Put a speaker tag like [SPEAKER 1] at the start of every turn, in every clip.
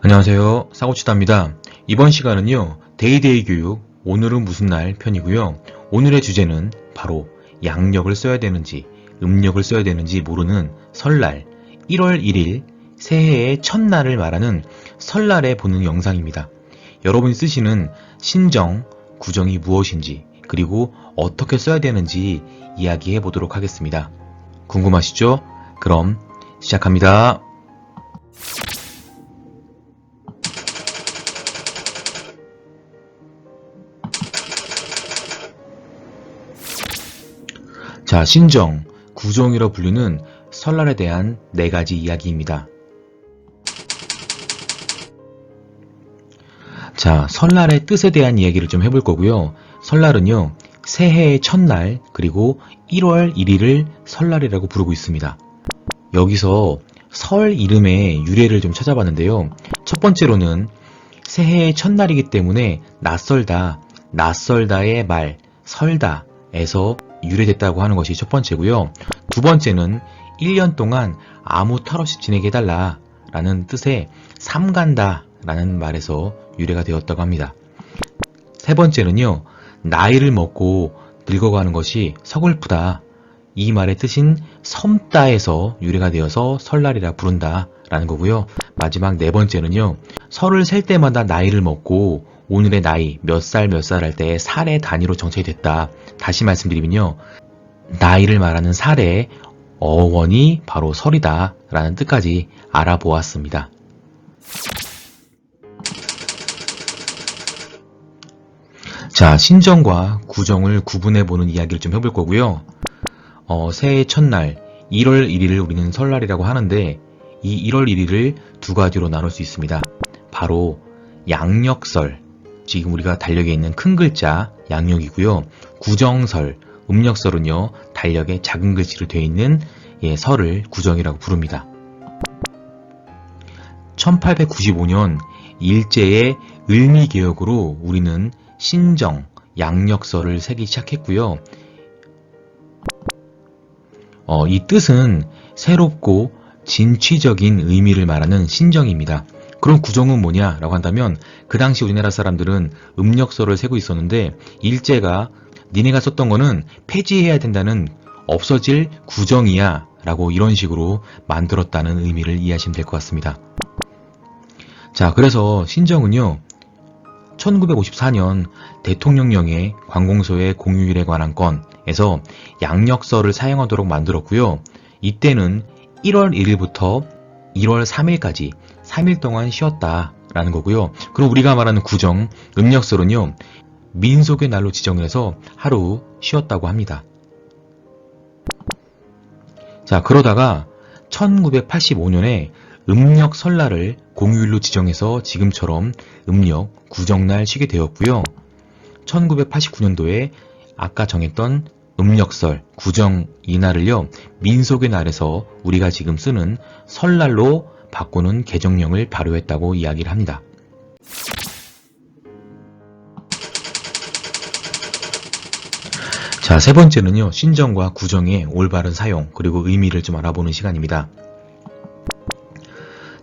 [SPEAKER 1] 안녕하세요. 사고치다입니다. 이번 시간은요, 데이데이 교육, 오늘은 무슨 날 편이고요. 오늘의 주제는 바로 양력을 써야 되는지, 음력을 써야 되는지 모르는 설날, 1월 1일, 새해의 첫날을 말하는 설날에 보는 영상입니다. 여러분이 쓰시는 신정, 구정이 무엇인지, 그리고 어떻게 써야 되는지 이야기해 보도록 하겠습니다. 궁금하시죠? 그럼 시작합니다. 자, 신정, 구정이라 불리는 설날에 대한 4가지 이야기입니다. 자, 설날의 뜻에 대한 이야기를 좀 해볼 거고요. 설날은요, 새해의 첫날, 그리고 1월 1일을 설날이라고 부르고 있습니다. 여기서 설 이름의 유래를 좀 찾아봤는데요. 첫 번째로는 새해의 첫날이기 때문에 낯설다, 낯설다의 말, 설다에서 유래됐다고 하는 것이 첫 번째고요. 두 번째는 1년 동안 아무 탈 없이 지내게 해달라 라는 뜻의 삼간다 라는 말에서 유래가 되었다고 합니다. 세 번째는요, 나이를 먹고 늙어가는 것이 서글프다, 이 말의 뜻인 섬다에서 유래가 되어서 설날이라 부른다 라는 거고요. 마지막 네 번째는요, 설을 셀 때마다 나이를 먹고 오늘의 나이 몇 살 할 때 살의 단위로 정착이 됐다. 다시 말씀드리면요, 나이를 말하는 살의 어원이 바로 설이다 라는 뜻까지 알아보았습니다. 자, 신정과 구정을 구분해보는 이야기를 좀 해볼 거고요. 새해 첫날 1월 1일을 우리는 설날이라고 하는데, 이 1월 1일을 두 가지로 나눌 수 있습니다. 바로 양력설, 지금 우리가 달력에 있는 큰 글자 양력이고요. 구정설, 음력설은요, 달력에 작은 글씨로 되어 있는 설을 구정이라고 부릅니다. 1895년 일제의 을미개혁으로 우리는 신정, 양력설을 세기 시작했고요. 이 뜻은 새롭고 진취적인 의미를 말하는 신정입니다. 그럼 구정은 뭐냐라고 한다면, 그 당시 우리나라 사람들은 음력설을 세고 있었는데 일제가 니네가 썼던 거는 폐지해야 된다는, 없어질 구정이야 라고 이런 식으로 만들었다는 의미를 이해하시면 될 것 같습니다. 자, 그래서 신정은요, 1954년 대통령령의 관공서의 공휴일에 관한 건에서 양력설을 사용하도록 만들었고요. 이때는 1월 1일부터 1월 3일까지 3일 동안 쉬었다라는 거고요. 그럼 우리가 말하는 구정, 음력설은요, 민속의 날로 지정해서 하루 쉬었다고 합니다. 자, 그러다가 1985년에 음력 설날을 공휴일로 지정해서 지금처럼 음력 구정날 쉬게 되었고요. 1989년도에 아까 정했던 음력설, 구정 이날을요, 민속의 날에서 우리가 지금 쓰는 설날로 바꾸는 개정령을 발효했다고 이야기를 합니다. 자, 세 번째는요, 신정과 구정의 올바른 사용, 그리고 의미를 좀 알아보는 시간입니다.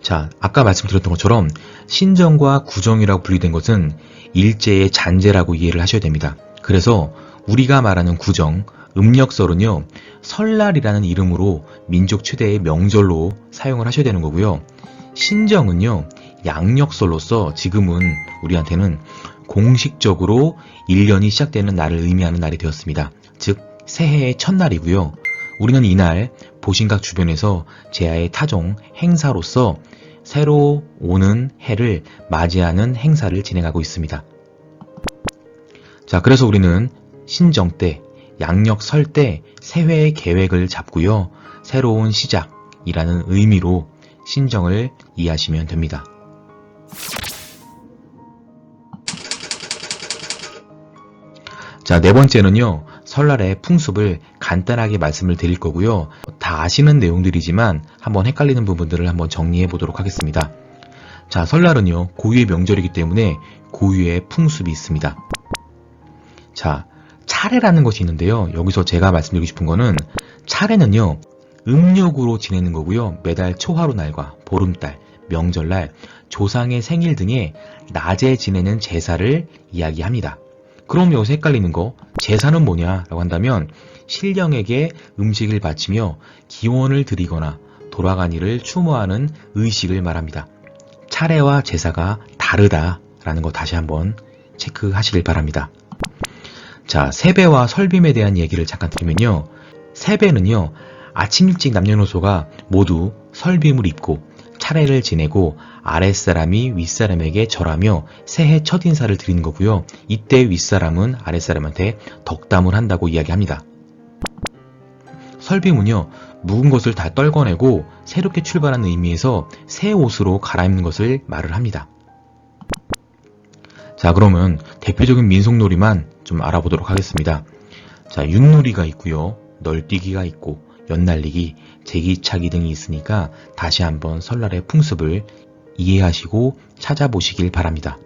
[SPEAKER 1] 자, 아까 말씀드렸던 것처럼 신정과 구정이라고 분리된 것은 일제의 잔재라고 이해를 하셔야 됩니다. 그래서 우리가 말하는 구정, 음력설은요, 설날이라는 이름으로 민족 최대의 명절로 사용을 하셔야 되는 거고요. 신정은요, 양력설로서 지금은 우리한테는 공식적으로 1년이 시작되는 날을 의미하는 날이 되었습니다. 즉, 새해의 첫날이고요. 우리는 이날 보신각 주변에서 제야의 타종, 행사로서 새로 오는 해를 맞이하는 행사를 진행하고 있습니다. 자, 그래서 우리는 신정 때, 양력 설 때 새해의 계획을 잡고요, 새로운 시작이라는 의미로 신정을 이해하시면 됩니다. 자, 네 번째는요, 설날의 풍습을 간단하게 말씀을 드릴 거고요. 다 아시는 내용들이지만 한번 헷갈리는 부분들을 한번 정리해 보도록 하겠습니다. 자, 설날은요, 고유의 명절이기 때문에 고유의 풍습이 있습니다. 자, 차례라는 것이 있는데요. 여기서 제가 말씀드리고 싶은 거는, 차례는요, 음력으로 지내는 거고요. 매달 초하루 날과 보름달, 명절날, 조상의 생일 등의 낮에 지내는 제사를 이야기합니다. 그럼 여기서 헷갈리는 거, 제사는 뭐냐라고 한다면 신령에게 음식을 바치며 기원을 드리거나 돌아간 이를 추모하는 의식을 말합니다. 차례와 제사가 다르다라는 거 다시 한번 체크하시길 바랍니다. 자, 세배와 설빔에 대한 얘기를 잠깐 드리면요. 세배는요, 아침 일찍 남녀노소가 모두 설빔을 입고 차례를 지내고 아랫사람이 윗사람에게 절하며 새해 첫 인사를 드리는 거고요. 이때 윗사람은 아랫사람한테 덕담을 한다고 이야기합니다. 설빔은요, 묵은 것을 다 떨궈내고 새롭게 출발하는 의미에서 새 옷으로 갈아입는 것을 말을 합니다. 자, 그러면 대표적인 민속놀이만 좀 알아보도록 하겠습니다. 자, 윷놀이가 있고요. 널뛰기가 있고 연날리기, 제기차기 등이 있으니까 다시 한번 설날의 풍습을 이해하시고 찾아보시길 바랍니다.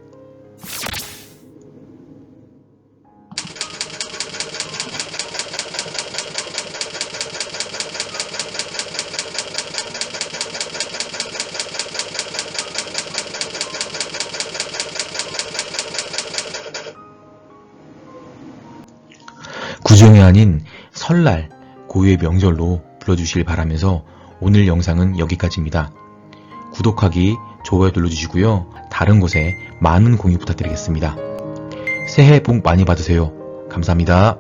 [SPEAKER 1] 구종이 아닌 설날, 고유의 명절로 불러주시길 바라면서 오늘 영상은 여기까지입니다. 구독하기, 좋아요 눌러주시고요. 다른 곳에 많은 공유 부탁드리겠습니다. 새해 복 많이 받으세요. 감사합니다.